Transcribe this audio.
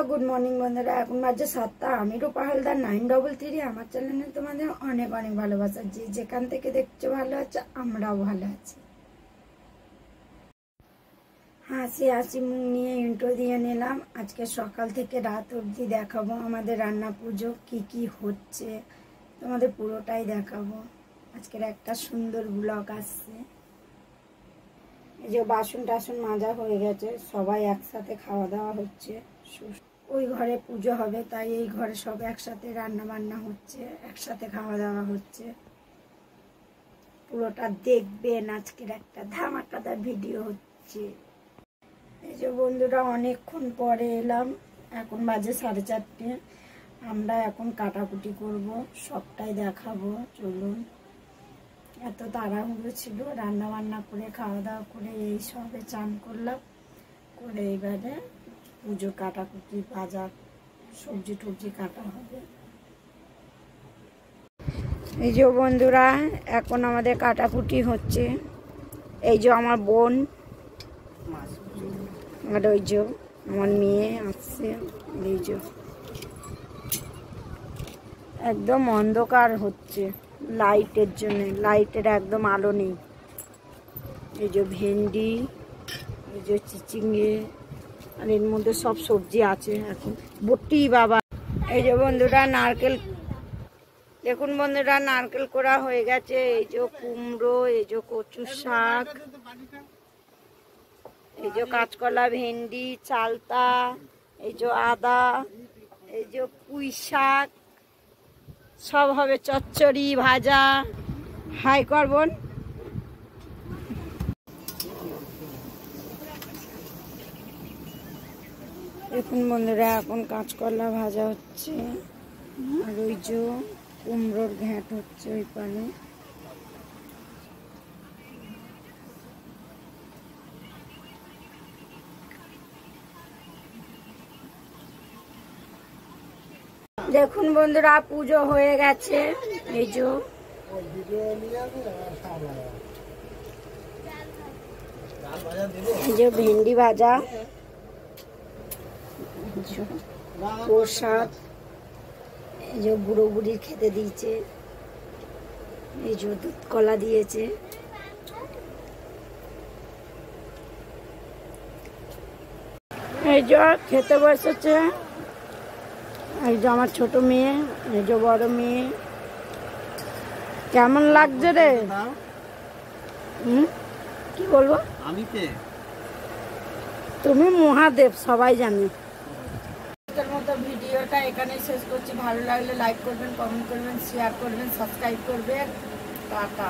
Good morning বন্ধুরা। এখন বাজে 7টা। আমি রূপা হালদার 933 আমার চ্যানেলে তোমাদের অনেক অনেক ভালোবাসা। যে যেখান থেকে দেখছো ভালো আছে, আমরাও ভালো আছি। হাসি হাসি মুখ নিয়ে ইন্ট্রো দিয়ে নিলাম। আজকে সকাল থেকে রাত অবধি দেখাবো আমাদের রান্না পুজো কি কি হচ্ছে, তোমাদের পুরোটাই দেখাবো। আজকের একটা সুন্দর ব্লগ আসছে। এই যে বাসন টাসন মাজা হয়ে গেছে, সবাই একসাথে খাওয়া দাওয়া হচ্ছে। ওই ঘরে পুজো হবে, তাই এই ঘরে সব একসাথে রান্না বান্না হচ্ছে, একসাথে খাওয়া দাওয়া হচ্ছে। পুরোটা দেখবেন, আজকের একটা ধামাকাদার ভিডিও হচ্ছে। এই যে বন্ধুরা, অনেকক্ষণ পরে এলাম, এখন বাজে 4:30। আমরা এখন কাটাকুটি করব, সবটাই দেখাবো। চলুন। এত তাড়াহুড়ো ছিল, রান্না বান্না করে খাওয়া দাওয়া করে এই সবে চান করলাম, করে এবারে পুজো কাটাকুটি বাজার সবজি টবজি কাটা হবে। এই যে বন্ধুরা, এখন আমাদের কাটাকুটি হচ্ছে। এই যে আমার বোন আর ওই যে আমার মেয়ে আসছে। এই যে একদম অন্ধকার হচ্ছে লাইটের জন্য, লাইটের একদম আলো নেই। এই যে ভেন্ডি, এই যে চিচিঙ্গে, আর এর মধ্যে সব সবজি আছে এখন। বটি বাবা। এই যে বন্ধুরা নারকেল, দেখুন বন্ধুরা নারকেল করা হয়ে গেছে। এই যে কুমড়ো, এই যে কচু শাক, এই যে কাঁচকলা, ভেন্ডি, চালতা, এই যে আদা, এই যে পুঁই শাক, সব হবে চচ্চড়ি ভাজা। হাই করবন। দেখুন বন্ধুরা, এখন কাঁচকলা ভাজা হচ্ছে, আর ওই যে কুমড়োর ঘ্যাঁট হচ্ছে ওই পানে। দেখুন বন্ধুরা, পুজো হয়ে গেছে। এই যে ভেন্ডি ভাজা, প্রসাদ, এই যে বুড়ো বুড়ির খেতে দিয়েছে, এই যে দুধ কলা দিয়েছে। এই যে খেতে বসেছে, এই যে আমার ছোট মেয়ে, এই যে বড় মেয়ে। কেমন লাগছে রে? কি বলবো, তুমি মহাদেব, সবাই জানে। আজকের মতো ভিডিওটা এখানে শেষ করছি। ভালো লাগলে লাইক করবেন, কমেন্ট করবেন, শেয়ার করবেন, সাবস্ক্রাইব করবেন। টাটা।